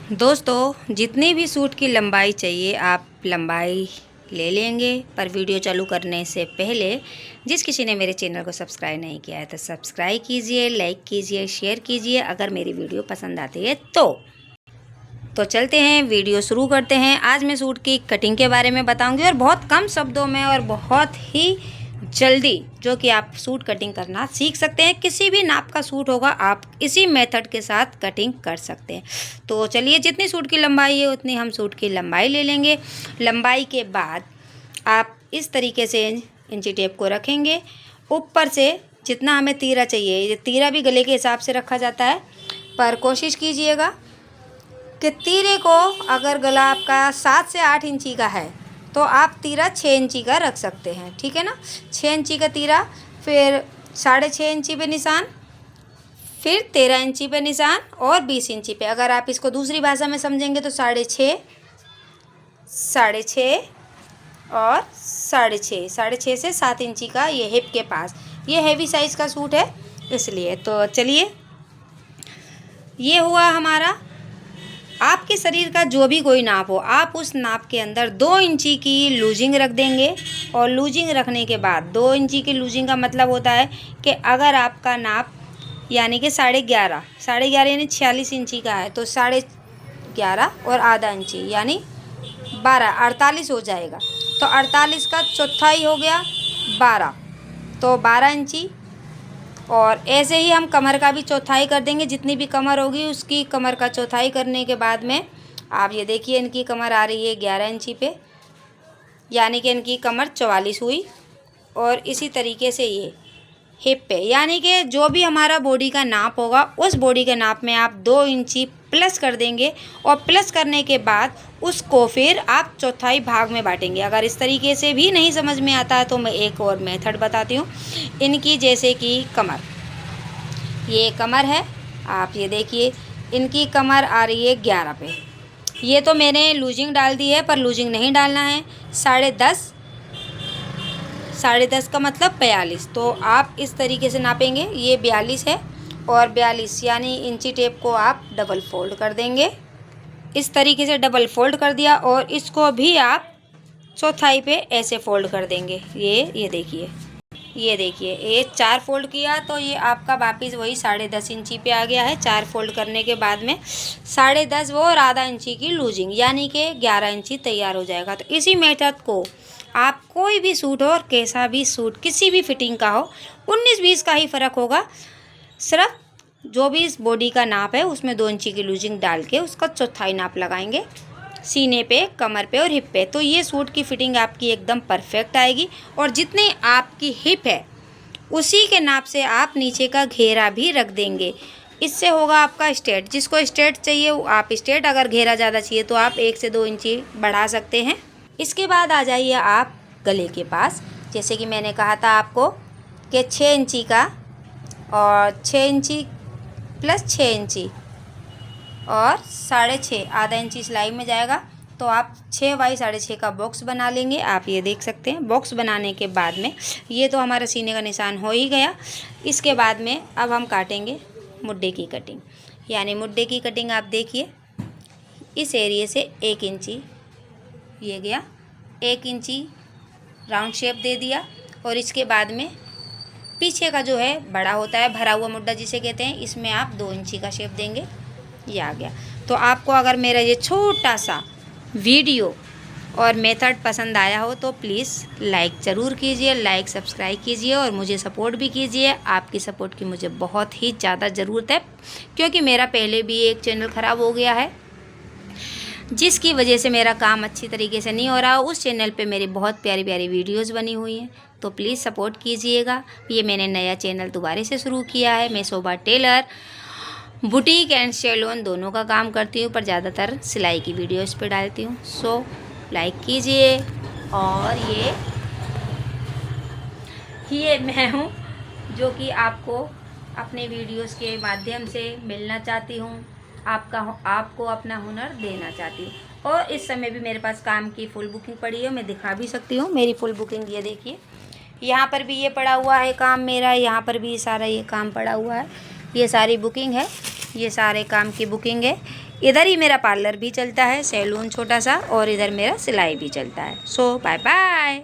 दोस्तों, जितनी भी सूट की लंबाई चाहिए आप लंबाई ले लेंगे। पर वीडियो चालू करने से पहले जिस किसी ने मेरे चैनल को सब्सक्राइब नहीं किया है तो सब्सक्राइब कीजिए, लाइक कीजिए, शेयर कीजिए अगर मेरी वीडियो पसंद आती है तो चलते हैं, वीडियो शुरू करते हैं। आज मैं सूट की कटिंग के बारे में बताऊंगी और बहुत कम शब्दों में और बहुत ही जल्दी जो कि आप सूट कटिंग करना सीख सकते हैं। किसी भी नाप का सूट होगा आप इसी मेथड के साथ कटिंग कर सकते हैं। तो चलिए, जितनी सूट की लंबाई है उतनी हम सूट की लंबाई ले लेंगे। लंबाई के बाद आप इस तरीके से इंची टेप को रखेंगे। ऊपर से जितना हमें तीरा चाहिए, ये तीरा भी गले के हिसाब से रखा जाता है, पर कोशिश कीजिएगा कि तीरे को, अगर गला आपका 7 से 8 इंची का है तो आप तीरा 6 इंची का रख सकते हैं, ठीक है ना। 6 इंची का तीरा, फिर 6.5 इंची पे निशान, फिर 13 इंची पे निशान और 20 इंची पे। अगर आप इसको दूसरी भाषा में समझेंगे तो 6.5, 6.5 और 6.5, 6.5 से 7 इंची का ये हिप के पास। ये हैवी साइज़ का सूट है इसलिए। तो चलिए, ये हुआ हमारा। आपके शरीर का जो भी कोई नाप हो, आप उस नाप के अंदर 2 इंची की लूजिंग रख देंगे। और लूजिंग रखने के बाद 2 इंची की लूजिंग का मतलब होता है कि अगर आपका नाप यानी कि 11.5 यानी 46 इंची का है तो 11.5 और आधा इंची यानी 48 हो जाएगा। तो 48 का चौथाई हो गया 12, तो 12 इंची। और ऐसे ही हम कमर का भी चौथाई कर देंगे। जितनी भी कमर होगी उसकी कमर का चौथाई करने के बाद में आप ये देखिए, इनकी कमर आ रही है 11 इंची पे, यानी कि इनकी कमर 44 हुई। और इसी तरीके से ये हिप पे, यानी कि जो भी हमारा बॉडी का नाप होगा उस बॉडी के नाप में आप 2 इंची प्लस कर देंगे। और प्लस करने के बाद उसको फिर आप चौथाई भाग में बांटेंगे। अगर इस तरीके से भी नहीं समझ में आता है तो मैं एक और मेथड बताती हूँ इनकी। जैसे कि कमर, ये कमर है, आप ये देखिए इनकी कमर आ रही है 11 पे। ये तो मैंने लूजिंग डाल दी है, पर लूजिंग नहीं डालना है। 10.5 का मतलब 42। तो आप इस तरीके से नापेंगे। ये 42 है और 42 यानी इंची टेप को आप डबल फोल्ड कर देंगे। इस तरीके से डबल फोल्ड कर दिया और इसको भी आप चौथाई पे ऐसे फोल्ड कर देंगे। ये देखिए, ये 4 फोल्ड किया तो ये आपका वापिस वही 10.5 इंची पे आ गया है। 4 फोल्ड करने के बाद में 10.5 वो और आधा इंची की लूजिंग, यानी कि 11 इंची तैयार हो जाएगा। तो इसी मेथड को आप कोई भी सूट हो और कैसा भी सूट, किसी भी फिटिंग का हो, 19-20 का ही फ़र्क होगा। सिर्फ जो भी इस बॉडी का नाप है उसमें 2 इंची की लूजिंग डाल के उसका चौथाई नाप लगाएंगे सीने पे, कमर पे और हिप पे। तो ये सूट की फिटिंग आपकी एकदम परफेक्ट आएगी। और जितनी आपकी हिप है उसी के नाप से आप नीचे का घेरा भी रख देंगे। इससे होगा आपका स्ट्रेट। जिसको स्ट्रेट चाहिए वो आप स्ट्रेट, अगर घेरा ज़्यादा चाहिए तो आप 1 से 2 इंची बढ़ा सकते हैं। इसके बाद आ जाइए आप गले के पास। जैसे कि मैंने कहा था आपको कि 6 इंची का और 6 इंची प्लस 6 इंची और 6.5 आधा इंची सिलाई में जाएगा। तो आप 6 बाई 6.5 का बॉक्स बना लेंगे। आप ये देख सकते हैं। बॉक्स बनाने के बाद में ये तो हमारा सीने का निशान हो ही गया। इसके बाद में अब हम काटेंगे मुड्ढे की कटिंग। यानी मुड्ढे की कटिंग आप देखिए, इस एरिए से 1 इंची ये गया, 1 इंची राउंड शेप दे दिया। और इसके बाद में पीछे का जो है बड़ा होता है, भरा हुआ मुड्ढा जिसे कहते हैं, इसमें आप 2 इंची का शेप देंगे। ये आ गया। तो आपको अगर मेरा ये छोटा सा वीडियो और मेथड पसंद आया हो तो प्लीज़ लाइक ज़रूर कीजिए, लाइक सब्सक्राइब कीजिए और मुझे सपोर्ट भी कीजिए। आपकी सपोर्ट की मुझे बहुत ही ज़्यादा ज़रूरत है, क्योंकि मेरा पहले भी एक चैनल ख़राब हो गया है जिसकी वजह से मेरा काम अच्छी तरीके से नहीं हो रहा। उस चैनल पे मेरी बहुत प्यारी प्यारी वीडियोस बनी हुई हैं, तो प्लीज़ सपोर्ट कीजिएगा। ये मैंने नया चैनल दोबारा से शुरू किया है। मैं शोभा टेलर बुटीक एंड सैलून दोनों का काम करती हूँ, पर ज़्यादातर सिलाई की वीडियोस पे डालती हूँ। सो लाइक कीजिए। और ये मैं हूँ जो कि आपको अपने वीडियोस के माध्यम से मिलना चाहती हूँ, आपको अपना हुनर देना चाहती हूँ। और इस समय भी मेरे पास काम की फुल बुकिंग पड़ी है, मैं दिखा भी सकती हूँ मेरी फुल बुकिंग। ये देखिए, यहाँ पर भी ये पड़ा हुआ है काम मेरा, यहाँ पर भी सारा ये काम पड़ा हुआ है। ये सारी बुकिंग है, ये सारे काम की बुकिंग है। इधर ही मेरा पार्लर भी चलता है, सैलून छोटा सा, और इधर मेरा सिलाई भी चलता है। सो बाय बाय।